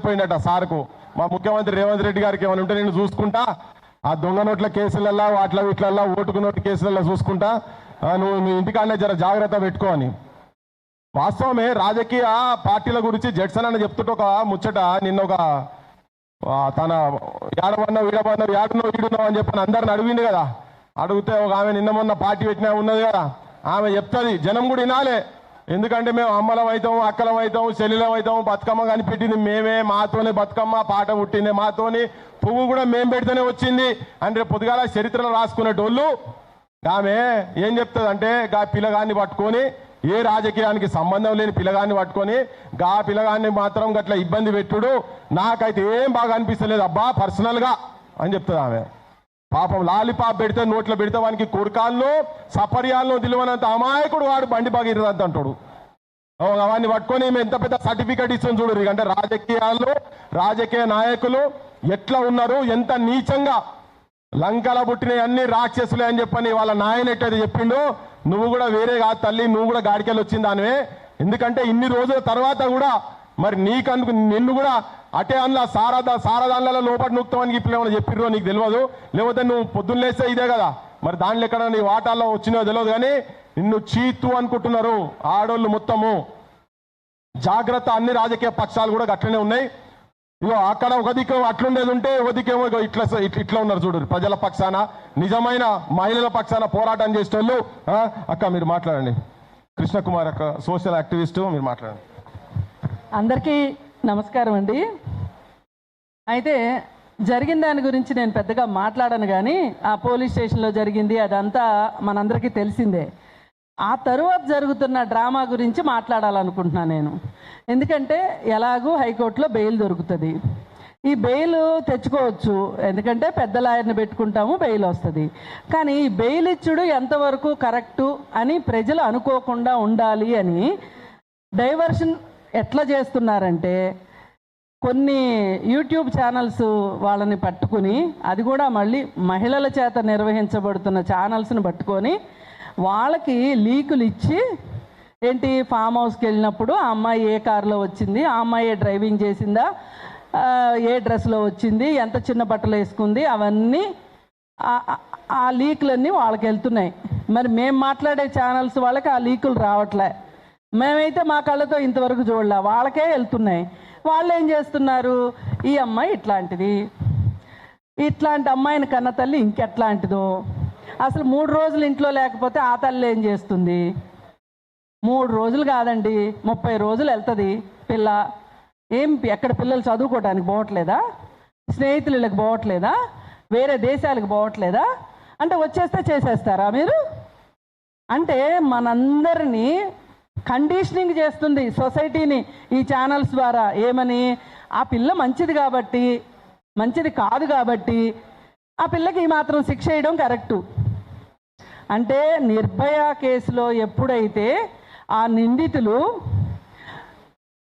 చెప్పిపోయిందట సార్కు, మా ముఖ్యమంత్రి రేవంత్ రెడ్డి గారికి ఏమైనా ఉంటే నేను చూసుకుంటా, ఆ దొంగ నోట్ల కేసులల్లో వాటిలో వీటిలల్లో ఓటుకు నోటు కేసులలో చూసుకుంటా, నువ్వు మీ ఇంటికాడనే జర జాగ్రత్త పెట్టుకో అని. వాస్తవమే, రాజకీయ పార్టీల గురించి జడ్సన్ అని చెప్తుంటే ఒక ముచ్చట, నిన్న ఒక తన ఏడవన్నావు ఈడవన్నావు ఏడున్నావు ఈడున్నావు అని చెప్పని అందరిని అడిగింది కదా. అడిగితే ఒక ఆమె నిన్న మొన్న పార్టీ పెట్టినా ఉన్నది కదా, ఆమె చెప్తుంది, జనం కూడా వినాలే. ఎందుకంటే మేము అమ్మలం అవుతాం, అక్కలం అవుతాం, చెల్లెలం అవుతాం, బతుకమ్మ కనిపెట్టింది మేమే, మాతోనే బతుకమ్మ పాట పుట్టింది మాతోని, పువ్వు కూడా మేము పెడితేనే వచ్చింది అంటే పొద్దుగాల చరిత్రలో రాసుకునేటోళ్ళు. ఆమె ఏం చెప్తుంది అంటే, గా పిల్లగాన్ని పట్టుకొని, ఏ రాజకీయానికి సంబంధం లేని పిల్లగాన్ని పట్టుకొని గా పిల్లగాన్ని మాత్రం గట్లా ఇబ్బంది పెట్టుడు నాకైతే ఏం బాగా అనిపిస్తలేదు అబ్బా పర్సనల్గా అని చెప్తుంది ఆమె. పాపం లాలిపాప్ పెడితే నోట్లో పెడితే వానికి కొడుకాల్లో సపర్యాల్లో తెలియనంత అమాయకుడు వాడు బండి బాగిరదంత అంటాడు. అవన్నీ పట్టుకొని మేము ఎంత పెద్ద సర్టిఫికేట్ ఇస్తాం చూడు. అంటే రాజకీయాల్లో రాజకీయ నాయకులు ఎట్లా ఉన్నారు, ఎంత నీచంగా లంకల పుట్టిన అన్ని రాక్షసులే అని చెప్పని వాళ్ళ నాయన ఎట్టయితే చెప్పిండో, నువ్వు కూడా వేరే కాదు తల్లి, నువ్వు కూడా గాడికెళ్ళి వచ్చింది దానివే. ఎందుకంటే ఇన్ని రోజుల తర్వాత కూడా మరి నీకందుకు నిన్ను కూడా అటే అందులో సారదాన్లలో లోపల నూక్తామని ఇప్పుడు ఏమైనా చెప్పిర్రో నీకు తెలియదు, లేకపోతే నువ్వు పొద్దున్న లేస్తే ఇదే కదా, మరి దాంట్లో ఎక్కడ నీ వాటాల్లో వచ్చినో తెలియదు. కానీ నిన్ను చీతు అనుకుంటున్నారు ఆడోళ్ళు మొత్తము. జాగ్రత్త, అన్ని రాజకీయ పక్షాలు కూడా అట్లనే ఉన్నాయి. ఇగో అక్కడ ఒక దిక్కు అట్లుండేది ఉంటే ఒక దిక్కేమో ఇట్లా ఉన్నారు చూడు, ప్రజల పక్షాన నిజమైన మహిళల పక్షాన పోరాటం చేసేటోళ్ళు. అక్క మీరు మాట్లాడండి, కృష్ణకుమార్ అక్క సోషల్ యాక్టివిస్టు, మీరు మాట్లాడండి. అందరికీ నమస్కారం అండి. అయితే జరిగిన దాని గురించి నేను పెద్దగా మాట్లాడను, కానీ ఆ పోలీస్ స్టేషన్లో జరిగింది అదంతా మనందరికీ తెలిసిందే. ఆ తరువాత జరుగుతున్న డ్రామా గురించి మాట్లాడాలనుకుంటున్నాను నేను. ఎందుకంటే ఎలాగూ హైకోర్టులో బెయిల్ దొరుకుతుంది. ఈ బెయిల్ తెచ్చుకోవచ్చు, ఎందుకంటే పెద్ద లాయర్ని పెట్టుకుంటాము, బెయిల్ వస్తుంది. కానీ ఈ బెయిల్ ఇచ్చుడు ఎంతవరకు కరెక్టు అని ప్రజలు అనుకోకుండా ఉండాలి అని డైవర్షన్ ఎట్లా చేస్తున్నారంటే, కొన్ని యూట్యూబ్ ఛానల్స్ వాళ్ళని పట్టుకుని, అది కూడా మళ్ళీ మహిళల చేత నిర్వహించబడుతున్న ఛానల్స్ని పట్టుకొని వాళ్ళకి లీకులు ఇచ్చి, ఏంటి ఫామ్ హౌస్కి వెళ్ళినప్పుడు ఆ అమ్మాయి ఏ కారులో వచ్చింది, ఆ అమ్మాయి డ్రైవింగ్ చేసిందా, ఏ డ్రెస్లో వచ్చింది, ఎంత చిన్న బట్టలు వేసుకుంది, అవన్నీ ఆ లీకులన్నీ వాళ్ళకి వెళ్తున్నాయి. మరి మేము మాట్లాడే ఛానల్స్ వాళ్ళకి ఆ లీకులు రావట్లే. మేమైతే మా కళ్ళతో ఇంతవరకు చూడలే, వాళ్ళకే వెళ్తున్నాయి. వాళ్ళు ఏం చేస్తున్నారు, ఈ అమ్మాయి ఇట్లాంటిది, ఇట్లాంటి అమ్మాయిని కన్న తల్లి ఇంకెట్లాంటిదో, అసలు 3 రోజులు ఇంట్లో లేకపోతే ఆ తల్లి ఏం చేస్తుంది, 3 రోజులు కాదండి 30 రోజులు వెళ్తుంది పిల్ల. ఏం ఎక్కడ పిల్లలు చదువుకోవడానికి పోవట్లేదా, స్నేహితులకి పోవట్లేదా, వేరే దేశాలకు పోవట్లేదా, అంటే వచ్చేస్తే చేసేస్తారా మీరు? అంటే మనందరినీ కండిషనింగ్ చేస్తుంది సొసైటీని ఈ ఛానల్స్ ద్వారా. ఏమని, ఆ పిల్ల మంచిది కాబట్టి, మంచిది కాదు కాబట్టి ఆ పిల్లకి ఈ మాత్రం శిక్ష వేయడం కరెక్టు. అంటే నిర్భయ కేసులో ఎప్పుడైతే ఆ నిందితులు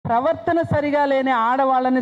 ప్రవర్తన సరిగా లేని ఆడవాళ్ళని